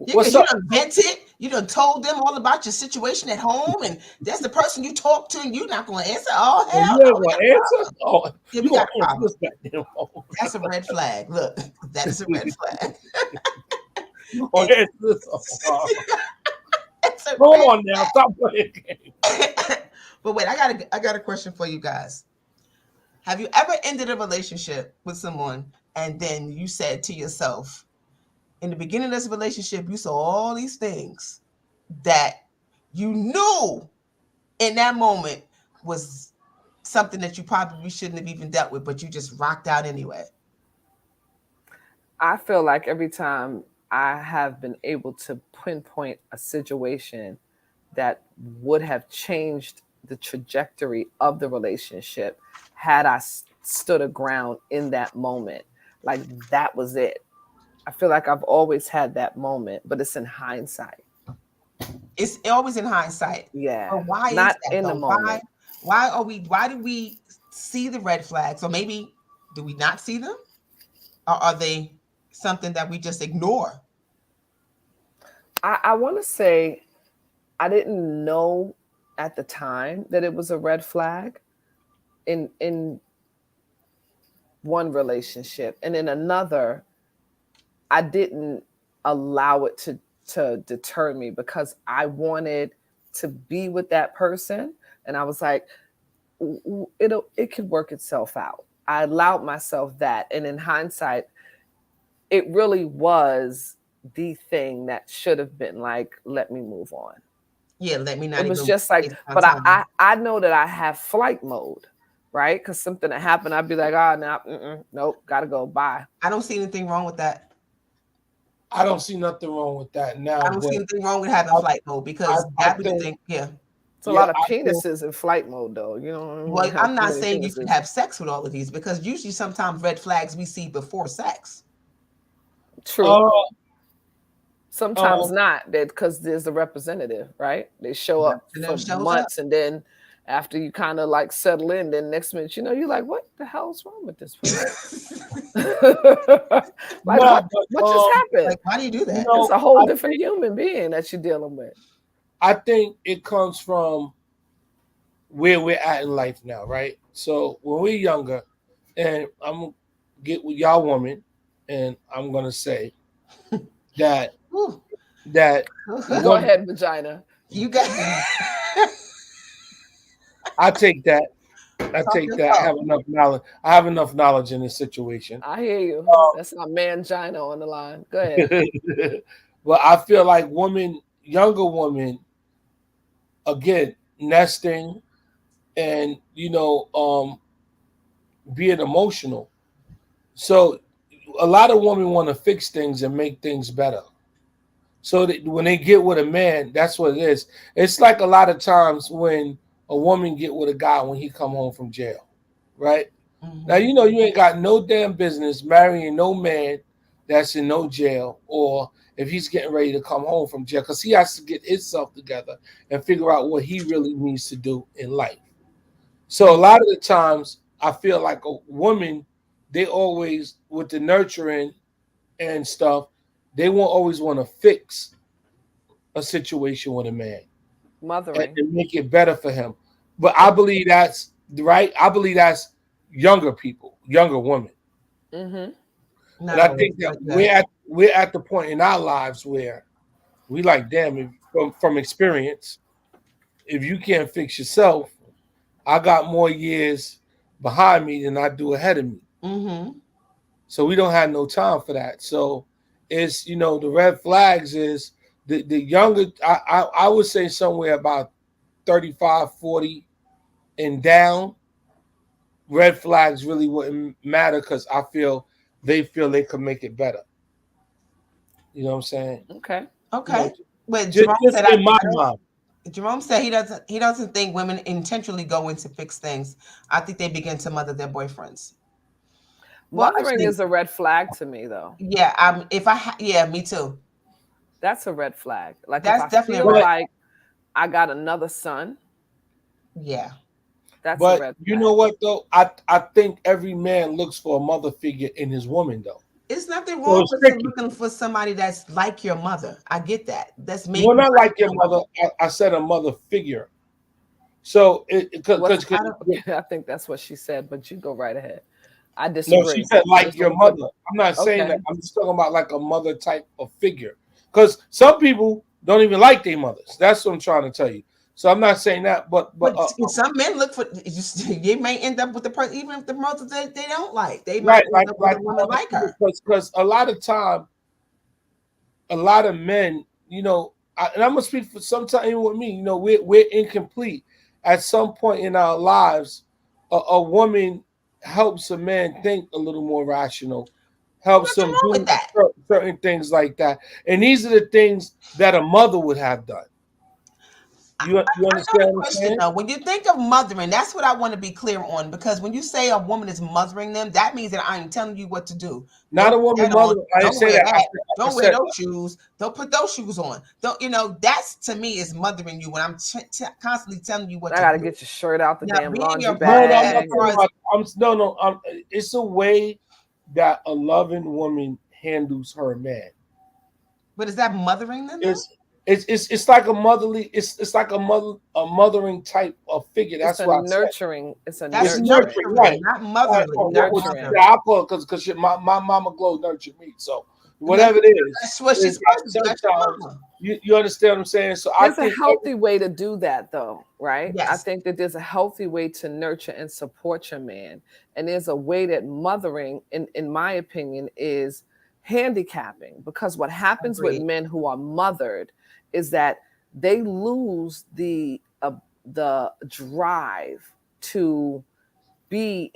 Because what's you up? done vented, you done told them all about your situation at home, and that's the person you talk to, and you're not going to answer. Oh And hell you no, ain't we got gonna a answer? problem. Oh, Yeah, you we gonna got a answer problem. this goddamn phone. That's a red flag. Look, that is a red flag. You And gonna answer this? Oh, it's a come red on now, stop playing games. flag. But wait, I got a question for you guys. Have you ever ended a relationship with someone and then you said to yourself, in the beginning of this relationship, you saw all these things that you knew in that moment was something that you probably shouldn't have even dealt with, but you just rocked out anyway. I feel like every time I have been able to pinpoint a situation that would have changed the trajectory of the relationship had I stood a ground in that moment. Like that was it. I feel like I've always had that moment, but it's in hindsight. It's always in hindsight. Yeah, But why is not that in the though? Why moment. why do we see the red flags? Or maybe do we not see them? Or are they something that we just ignore? I want to say I didn't know at the time that it was a red flag in one relationship, and in another I didn't allow it to deter me because I wanted to be with that person, and I was like, it could work itself out. I allowed myself that, and in hindsight, it really was the thing that should have been like, let me move on. Yeah, let me not It was even just like, waste my but I time. I, I know that I have flight mode, right? Because something that happened, I'd be like, oh, no, nope, gotta go, bye. I don't see anything wrong with that. I don't see nothing wrong with that now, I don't see but anything wrong with having I, flight mode I, because I that be the think, thing. Yeah. It's a yeah, lot of I think, penises in flight mode, though. You don't want Well, to have I'm too not many saying you should penises. have sex with all of these because usually sometimes red flags we see before sex. True. uh, Sometimes um, not, that because there's a representative, right? They show up for Representative shows up. months, and then after you kind of like settle in, then next minute, you're like, what the hell's wrong with this person? Like nah, what just happened? Like, why do you do you that? It's know, a whole I different think, human being that you're dealing with. I think it comes from where we're at in life now, right? So when we're younger, and I'm gonna get with y'all woman, and I'm gonna say that Whew. that Go woman, ahead, vagina. You got I take that. I talk take your that. I talk. have enough knowledge. I have enough knowledge in this situation. I hear you. That's not mangina on the line. Go ahead. But I feel like younger women, again, nesting and being emotional. So a lot of women want to fix things and make things better. So that when they get with a man, that's what it is. It's like a lot of times when a woman get with a guy when he come home from jail, right? Now Mhm. you ain't got no damn business marrying no man that's in no jail, or if he's getting ready to come home from jail, because he has to get himself together and figure out what he really needs to do in life. So a lot of the times, I feel like a woman, they always with the nurturing and stuff, they won't always want to fix a situation with a man Mothering. and make it better for him. But I believe that's right. I believe that's younger people, younger women. Mm-hmm. And Not I always, think that but yeah. we're at the point in our lives where we like, damn, if, from experience, if you can't fix yourself, I got more years behind me than I do ahead of me. Mm-hmm. So we don't have no time for that. So it's, the red flags is the younger, I would say somewhere about 35, 40 and down, red flags really wouldn't matter because they feel they could make it better. You know what I'm saying? Okay. You know, Okay. But just in my mind. Jerome said he doesn't think women intentionally go in to fix things. I think they begin to mother their boyfriends. Well, Mothering actually, is a red flag to me, though. yeah. Yeah, me too. That's a red flag. Like if That's I definitely a feel red. But like I got another son, Yeah. that's a but red you know flag. what though? I think every man looks for a mother figure in his woman though. It's nothing So wrong it's with tricky. looking for somebody that's like your mother. I get that. That's maybe Well, not like like your your mother. mother. I said a mother figure. So What's because I don't I think that's what she said, but you go right ahead. I no, she disagree. said like There's your no good. mother. I'm not saying Okay. that. I'm just talking about like a mother type of figure. Because some people don't even like their mothers. That's what I'm trying to tell you. So I'm not saying that, but But some men look for they may end up with the person even if the mother they don't like. They might right, end up with a woman mother like figure. her. Because a lot of time, a lot of men, and I'm gonna speak for sometimes even with me. We're incomplete. At some point in our lives, a woman helps a man think a little more rational, helps Nothing him wrong with do that. certain things like that. And these are the things that a mother would have done. You I got understand a what I'm question saying? though. When you think of mothering, that's what I want to be clear on because when you say a woman is mothering them, that means that I am telling you what to do. Not Don't a put woman that on. mother. I didn't Don't say wear that. that. I Don't wear said those shoes. Don't put those shoes on. Don't that's to me is mothering you when I'm constantly telling you what I to gotta do. get your shirt out the Now, damn being laundry your no, mother, no. I'm as not bag. talking far as about. No. It's a way that a loving woman handles her man. but is that mothering them though? It's it's like a motherly. It's like a mothering type of figure. It's That's a what I said. nurturing. It's a That's It's nurturing. nurturing, nurturing, right? not Right. motherly. Not Nurturing. Yeah, motherly. I call it because my mama Glow nurtured me. So And that's, whatever it that's what she's is that supposed to do. That's your sometimes mama. you understand what I'm saying. So I There's a think healthy way to do that, though, right? I Yes, think that there's a healthy way to nurture and support your man. And there's a way that mothering, in my opinion, is handicapping. Because what happens with agreed. men who are mothered is that they lose the drive to be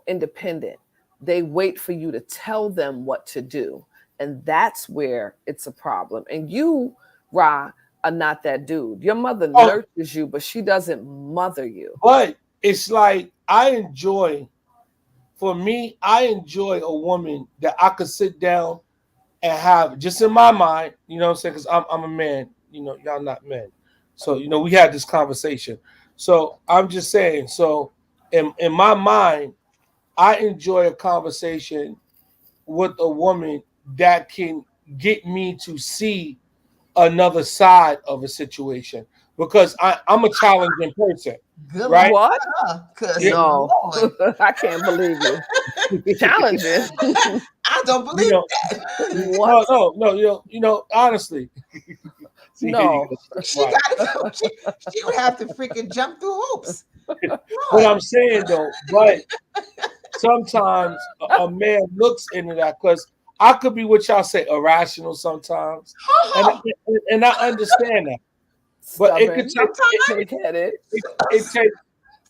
independent. They wait for you to tell them what to do. And that's where it's a problem. And you, Ra, are not that dude. Your mother oh, nurtures you, but she doesn't mother you. but it's like for me, I enjoy a woman that I could sit down and have just in my mind, you know what I'm saying? Because I'm a man, y'all not men. So, we had this conversation. So I'm just saying, so in my mind, I enjoy a conversation with a woman that can get me to see another side of a situation because I'm a challenging person, Good luck right? What? to her, cause Yeah, No, Lord, I can't believe you. Challenging. I don't you believe know, that. What? no, honestly, see, here you No. go. That's She right. gotta go. She would have to freaking jump through hoops. What Lord, I'm saying though, but sometimes a man looks into that because I could be what y'all say irrational sometimes, and uh-huh. and I understand that, but it could Stubborn, take Sometimes pig-headed, it take.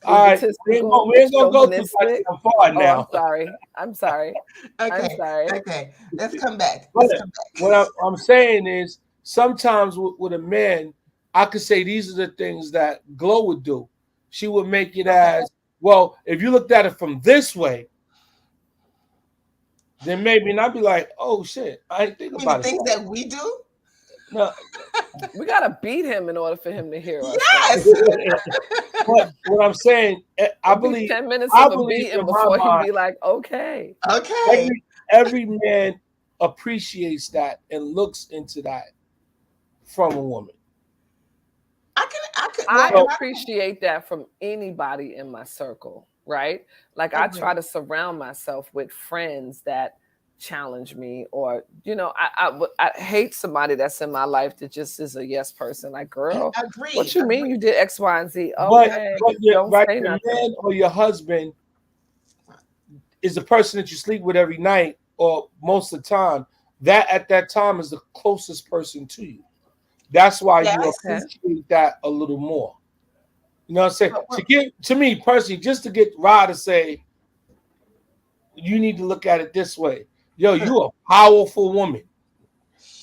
All right, egotistical, we ain't gonna go too chauvinistic. far Oh, I'm now. sorry. I'm sorry. I'm okay, sorry. okay. Let's come back. But Let's come back. what I'm saying is sometimes with a man, I could say these are the things that Glow would do. She would make it Okay. as well. If you looked at it from this way, then maybe and I'd be like, oh shit, I didn't think I mean the about it things that that we do. way. No, We gotta beat him in order for him to hear us, though. Yes. but what I'm saying, It'll be 10 minutes I of a believe beating in my before he mind, be like, okay. Okay. every man appreciates that and looks into that from a woman. I could. Well, I So appreciate that from anybody in my circle, right? Like I I try agree. to surround myself with friends that challenge me, or I hate somebody that's in my life that just is a yes person. Like, girl, Agreed. what you mean you did X, Y, and Z? But, Okay, your, don't say your nothing. man or your husband is the person that you sleep with every night or most of the time. That at that time is the closest person to you. That's why you Yes. appreciate that a little more. You know what I'm saying? But- To me personally, just to get Rod to say, you need to look at it this way. Yo, you a powerful woman.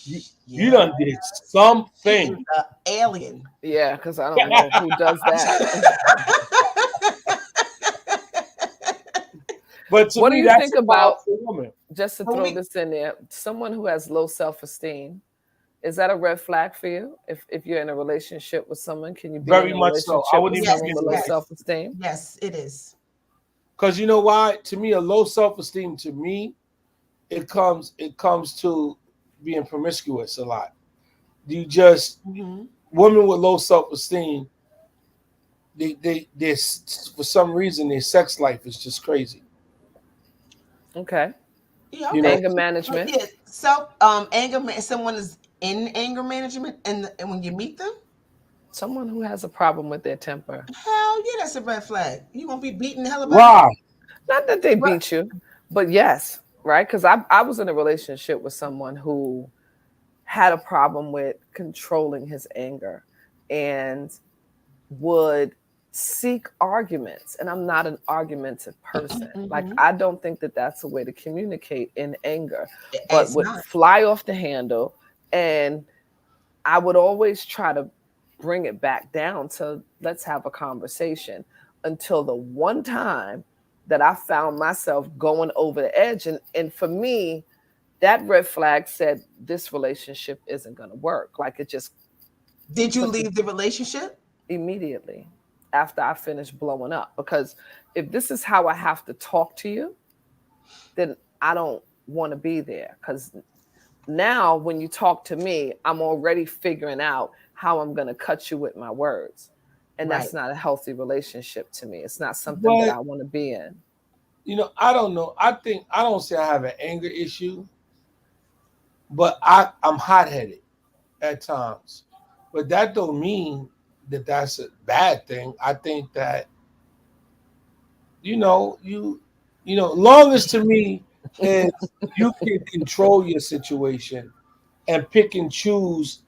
You Yeah. done did She is something. an alien. Yeah, because I don't know who does that. But to What do me, you that's think a about, powerful woman. just to When throw we- this in there, someone who has low self-esteem? Is that a red flag for you? If you're in a relationship with someone, can you be Very in a much so. I relationship wouldn't with even someone get with to low that. self-esteem? Yes, it is. Because you know why? To me, a low self-esteem, to me, it comes to being promiscuous a lot. You just Mhm. women with low self-esteem, they for some reason their sex life is just crazy. Okay. Yeah, You okay. know, Anger management. Yeah, someone is in anger management, and when you meet them, Someone who has a problem with their temper. hell yeah, that's a red flag. You gonna be beating the hell about it. why? Not that they What? beat you, but yes, right? Because I was in a relationship with someone who had a problem with controlling his anger and would seek arguments. And I'm not an argumentative person. Like, Mhm. I don't think that that's a way to communicate in anger, but It's would not. fly off the handle. And I would always try to bring it back down to, let's have a conversation, until the one time that I found myself going over the edge. And for me, that red flag said this relationship isn't going to work. Like, it just Did you put the leave the relationship? immediately after I finished blowing up. Because if this is how I have to talk to you, then I don't want to be there. Because now when you talk to me, I'm already figuring out how I'm going to cut you with my words. And Right. that's not a healthy relationship to me. It's not something that But I want to be in. I don't know. I don't say I have an anger issue, but I'm hot headed at times. But that don't mean that that's a bad thing. I think that long as to me is you can control your situation and pick and choose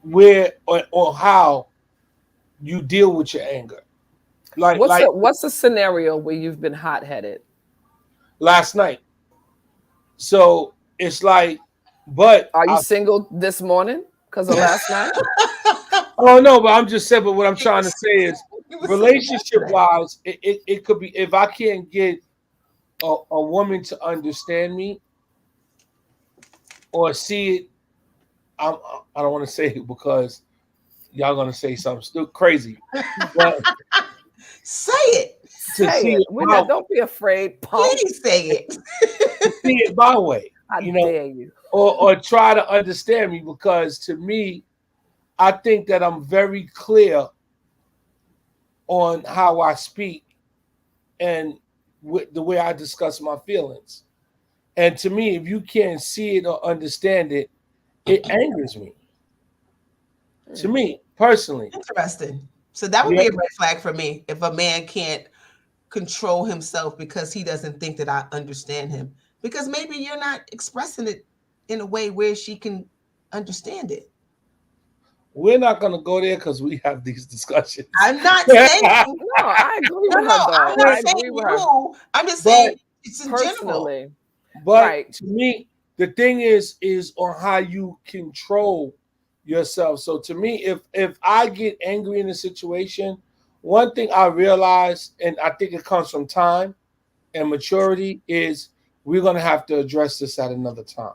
where or how you deal with your anger. Like What's a scenario where you've been hot headed? last night. So it's like, but Are you single this morning because of last night? oh no, but I'm just saying. But what I'm trying to say is, You were saying relationship yesterday. wise, it could be if I can't get a woman to understand me or see it. I don't want to say it because y'all gonna say something still crazy, but Say it. to Say see it. it my way, Don't be afraid, punk. Please say it. see it my way, I dare you. or try to understand me because to me, I think that I'm very clear on how I speak and with the way I discuss my feelings. And to me, if you can't see it or understand it, it angers me. To me, personally. Interesting. So that would Yeah. be a red flag for me if a man can't control himself because he doesn't think that I understand him. Because maybe you're not expressing it in a way where she can understand it. We're not gonna go there because we have these discussions. I'm not saying No, I agree no, with her I'm though. not I saying agree with her you. I'm just But saying it's in general. personally. but Right. to me, the thing is on how you control yourself. So to me, if I get angry in a situation, one thing I realize, and I think it comes from time and maturity, is we're gonna have to address this at another time.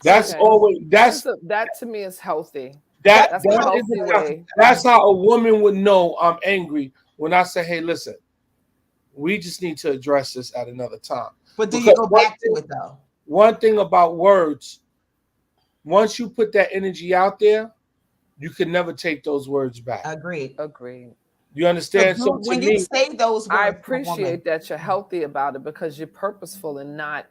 That's Okay. always That to me is healthy. That's That's a that is healthy healthy. way. that's how a woman would know I'm angry when I say, "Hey, listen, we just need to address this at another time." But do you Because go back to it though? one thing about words, once you put that energy out there, you can never take those words back. Agreed. Agreed. You understand? So to when you me, say those I words, to a woman, appreciate that you're healthy about it because you're purposeful and not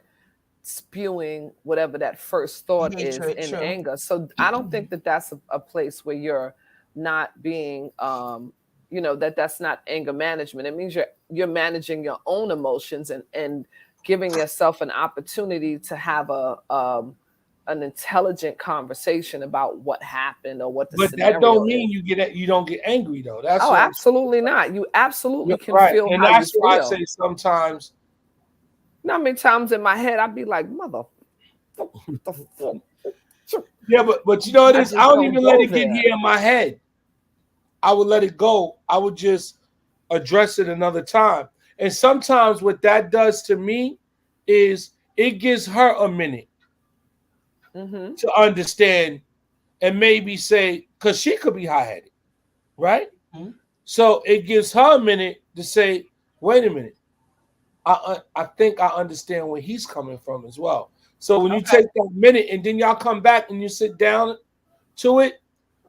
spewing whatever that first thought is hatred, in true. anger. So I don't think that that's a place where you're not being, that's not anger management. It means you're managing your own emotions and giving yourself an opportunity to have an intelligent conversation about what happened or what the but that scenario don't is. mean you don't get angry though. That's Oh, what I'm absolutely not. You absolutely saying. can Right. feel And how you that's why I feel. say sometimes You know how many times in my head I'd be like, mother, the fuck? yeah, but you know what it I is? I just don't don't even let go it get there. here in my head. I would let it go. I would just address it another time. And sometimes what that does to me is it gives her a minute Mm-hmm. to understand and maybe say, because she could be high headed, right? Hmm? So it gives her a minute to say, wait a minute, I think I understand where he's coming from as well. So when you Okay. take that minute and then y'all come back and you sit down to it,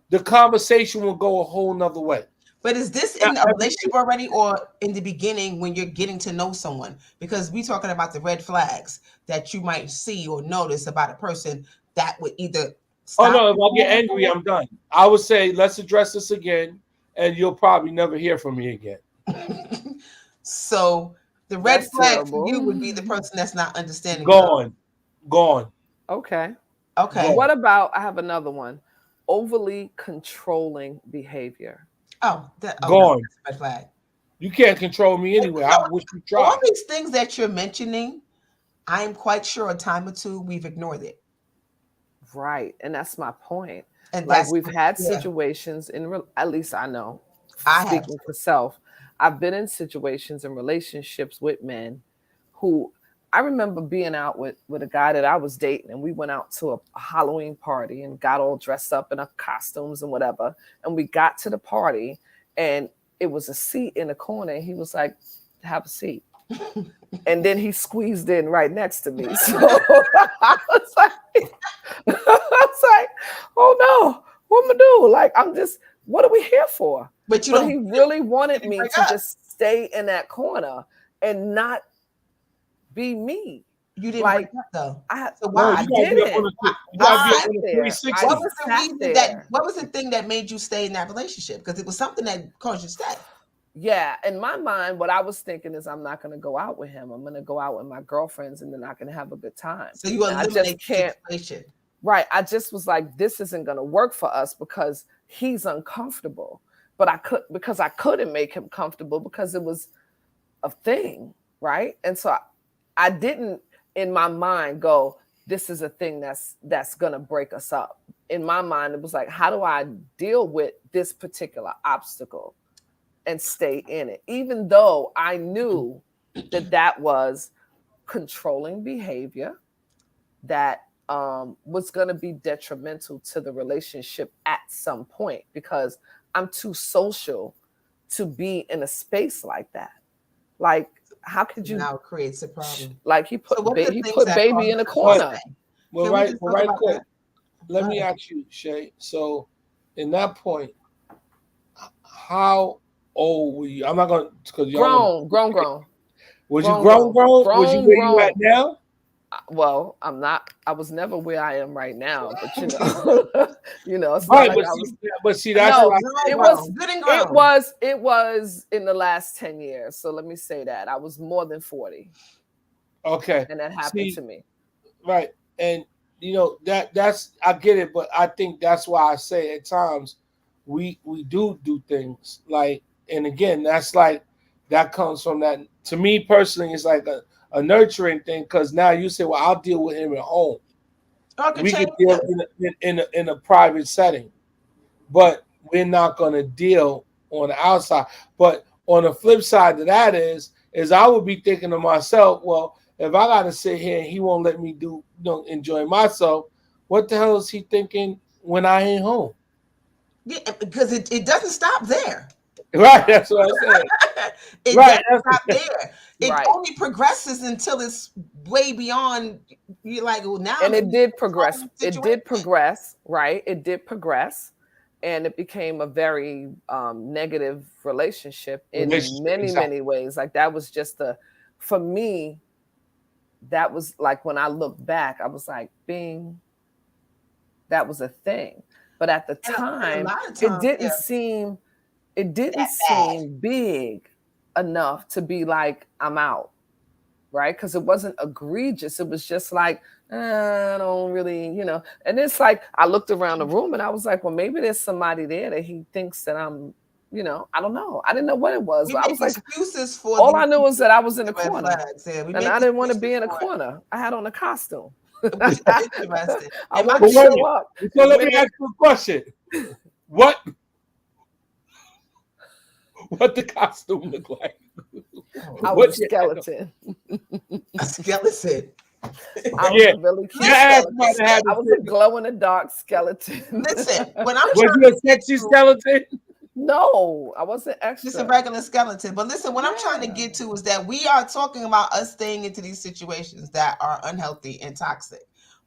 the conversation will go a whole nother way. But is this Now, in a relationship already or in the beginning when you're getting to know someone? Because we're talking about the red flags that you might see or notice about a person that would either oh stop no, if you I get moving angry, I'm done. I would say, let's address this again, and you'll probably never hear from me again. forward. So the red That's flag for terrible. you would be the person that's not understanding your Gone, gone, Okay. okay. What gone, about, I have another one, overly controlling behavior. Oh, that okay, gone. that's a red flag. You can't control me And, anyway. I wish you all tried. these things that you're mentioning, I'm quite sure a time or two we've ignored it. Right. And that's my point. And Like that's we've had yeah, situations at least I know, I have speaking for self, I've been in situations and relationships with men who I remember being out with a guy that I was dating, and we went out to a Halloween party and got all dressed up in our costumes and whatever. And we got to the party, and it was a seat in the corner. And he was like, "Have a seat." And then he squeezed in right next to me. So I was like, I was like, "Oh no, what am I do? Like, what are we here for?" but you But don't he really wanted didn't me break to up. just stay in that corner and not be me. You didn't break Like up though. I So No, I why? you gotta be up on didn't. a you I gotta be up Why? sat on a there. I What 360. was the sat reason that there. what was the thing that made you stay in that relationship? Because it was something that caused you to stay. Yeah, in my mind, what I was thinking is I'm not going to go out with him. I'm going to go out with my girlfriends, and they're not going to have a good time. So you And I just eliminate the can't. situation. Right. I just was like, this isn't going to work for us because he's uncomfortable. But I couldn't make him comfortable because it was a thing. Right. And so I didn't, in my mind, go, this is a thing that's going to break us up. In my mind, it was like, how do I deal with this particular obstacle and stay in it? Even though I knew that was controlling behavior that was going to be detrimental to the relationship at some point because I'm too social to be in a space like that. Like, how could you? Now it creates a problem. Like So what are the he things put that baby cause in the people to But corner. stay? well, Can we right, just but talk right about quick, that? let Go me ahead. ask you, Shay. So, in that point, how old were you? I'm not gonna because y'all gonna. Grown, Was you grown, grown, grown, grown? Was you grown, where you at grown. now? Well, I'm not. I was never where I am right now, but it's not Right, like I was. but see, that's No, what I grown, It say. was grown, good and it grown. was it was in the last 10 years. So let me say that. I was more than 40 Okay, and that happened see, to me. right, and that's I get it, but I think that's why I say at times we do things like, and again, that's like that comes from that. To me personally, it's like a nurturing thing because now you say, well, I'll deal with him at home. Oh, it could We change. could deal in a private setting, but we're not going to deal on the outside. But on the flip side to that is I would be thinking to myself, well, if I got to sit here and he won't let me enjoy myself, what the hell is he thinking when I ain't home? Yeah, because it doesn't stop there. Right, that's what I said. It Right, doesn't stop there. It Right. only progresses until it's way beyond. You're like, well, now And I'm in it did this whole progress. It situation. did progress, right? It did progress. and it became a very negative relationship in many Exactly. many ways. Like that was just for me, that was like when I look back, I was like, bing, that was a thing. But at the And a time, lot of it times, didn't yeah, seem it didn't that bad. seem big enough to be like, I'm out, right? Because it wasn't egregious. It was just like, I don't really, And it's like I looked around the room and I was like, well, maybe there's somebody there that he thinks that I'm, I don't know. I didn't know what it was, We but I make was like, excuses for all I these knew was that I was in a red corner flags. Yeah, we and make I didn't want to excuses be in a for it, corner. I had on a costume. which is interesting. I And my wanted to But wait a show minute. up. So let me women, ask you a question. What the costume look like? I What was a you had on? skeleton. a skeleton. I was Yeah, a really cute your ass skeleton. might have had I to was a take. glow in the dark skeleton. Listen, when I'm Was trying you to a sexy do skeleton? No, I wasn't just a extra. regular skeleton, but listen, what I'm trying to Yeah. get to is that we are talking about us staying into these situations that are unhealthy and toxic.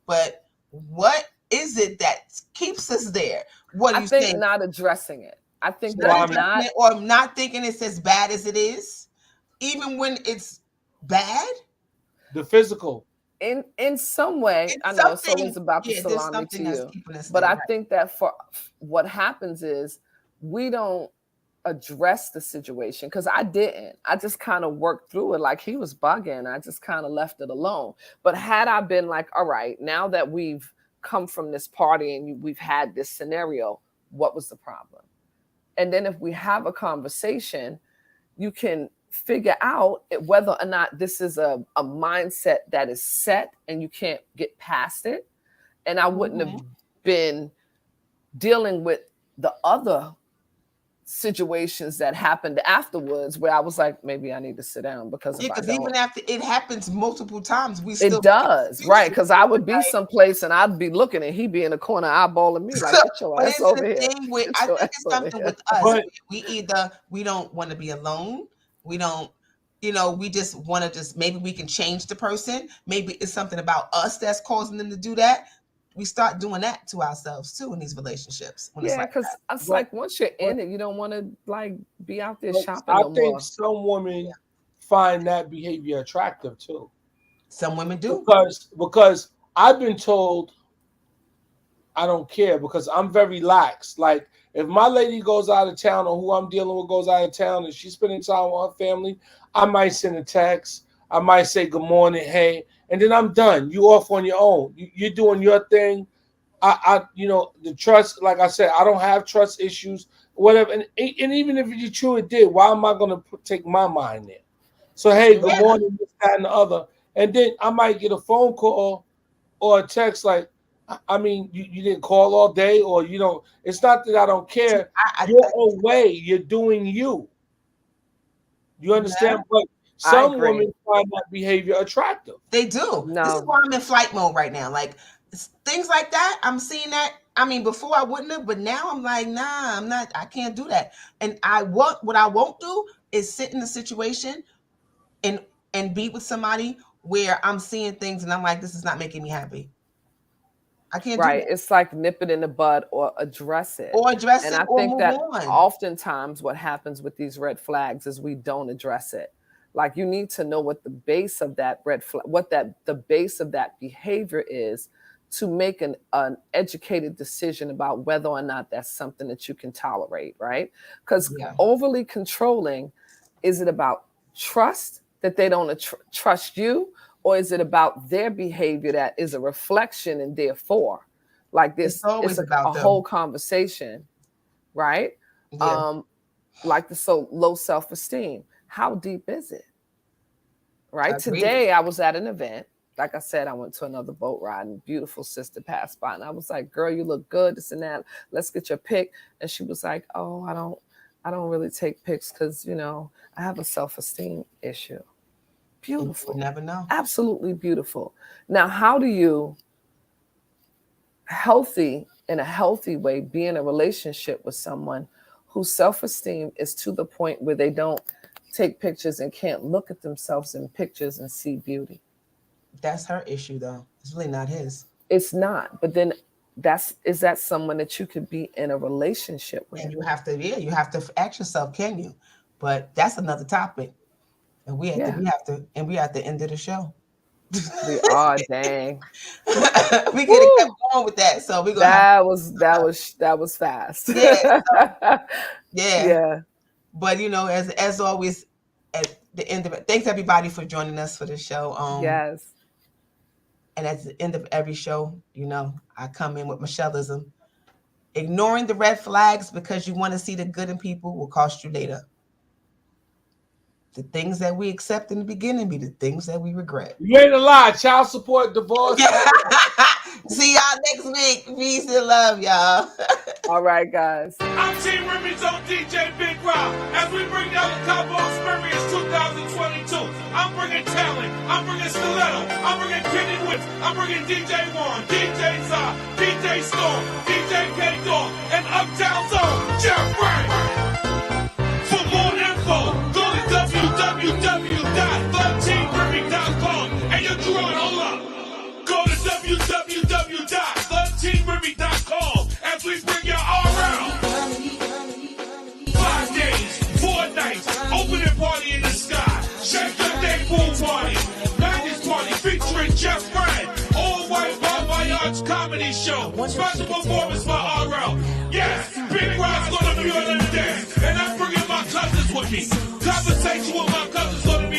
But what is it that keeps us there? What do I you think think? not addressing it. I think So Not that I mean, addressing not it or not thinking it's as bad as it is, even when it's bad? the physical. in some way, I It's know it's something, always about the yeah, there's salami to something that's you, keeping us but there, I right? think that for what happens is we don't address the situation because I didn't. I just kind of worked through it like he was bugging. I just kind of left it alone. But had I been like, all right, now that we've come from this party and we've had this scenario, what was the problem? And then if we have a conversation, you can figure out whether or not this is a mindset that is set and you can't get past it. And I wouldn't have Mhm. been dealing with the other situations that happened afterwards where I was like, maybe I need to sit down because Yeah, if I because don't, even after it happens multiple times, we still it make does, right? excuses Because I for it. would be someplace and I'd be looking and he'd be in the corner eyeballing me like, get your But ass here's the over here. thing with, Get I your think ass it's over something here. with us. But We either we don't want to be alone. We don't, we just want to just maybe we can change the person. Maybe it's something about us that's causing them to do that. We start doing that to ourselves too in these relationships when it's Yeah, like because it's but like once you're but in it, you don't want to like be out there but shopping I no think more. some that. women find that behavior attractive too, Some women do. because I've been told I don't care because I'm very lax. Like if my lady goes out of town or who I'm dealing with goes out of town and she's spending time with her family, I might send a text. I might say good morning, hey, and then I'm done. You off on your own. You're doing your thing. The trust. Like I said, I don't have trust issues, whatever. And even if you truly did, why am I gonna take my mind there? So hey, good Mhm. Yeah. morning, this, that, and the other, and then I might get a phone call or a text like, I mean, you didn't call all day, or you don't. It's not that I don't See, care. I, You're away. You're doing you. You yeah, understand? But I some agree. women find that behavior attractive. they do. This is No, why I'm in flight mode right now. Like things like that, I'm seeing that. I mean, before I wouldn't have, but now I'm like, nah, I'm not. I can't do that. And what I won't do is sit in a situation and be with somebody where I'm seeing things and I'm like, this is not making me happy. I can't do right. that. It's like nip it in the bud or address it. Or address And it I or think move that on. oftentimes what happens with these red flags is we don't address it. Like you need to know what the base of that red flag, what that the base of that behavior is to make an educated decision about whether or not that's something that you can tolerate, right? Because Yeah. overly controlling, is it about trust that they don't trust you, or is it about their behavior that is a reflection and therefore like It's this it's always a about whole them. conversation, right? Yeah. um like the so low self-esteem, how deep is it, right? Agreed. Today I was at an event, like I said, I went to another boat ride and beautiful sister passed by and I was like, girl, you look good, this and that, let's get your pic. And she was like, oh, I don't really take pics because I have a self-esteem issue. You would Beautiful. never know. Absolutely beautiful. Now, how do you in a healthy way be in a relationship with someone whose self-esteem is to the point where they don't take pictures and can't look at themselves in pictures and see beauty? That's her issue though. It's really not his. It's not. But then is that someone that you could be in a relationship with? And you have to ask yourself, can you? But that's another topic. And we at the end of the show. We are, dang. We could have kept going with that. So we're gonna that was fast. Yeah. But as always, at the end of it, thanks everybody for joining us for the show. Yes. And at the end of every show, I come in with Michelleism. Ignoring the red flags because you want to see the good in people will cost you later. The things that we accept in the beginning be the things that we regret. You ain't a lie. Child support, divorce. See y'all next week. Peace and love, y'all. All right, guys. I'm Team Remy's on DJ Big Rob. As we bring down the Cabo Experience 2022, I'm bringing talent. I'm bringing stiletto. I'm bringing Kenny Woods. I'm bringing DJ Warren, DJ Zah, DJ Storm, DJ K-Dog, and Uptown Zone, Jeff Wright. For more info, go to www.theteamremy.com and you're drawing. Hold up. Go to www.theteamremy.com as we bring you all around. 5 days, 4 nights, opening party in the sky. Shake your day pool party. 90s party featuring Jeff Brand. All white Bon Voyage comedy show. Special performance by RL. Yes, Big Rod's gonna be on the dance. And I'm bringing my cousins with me. Conversation with my cousins gonna be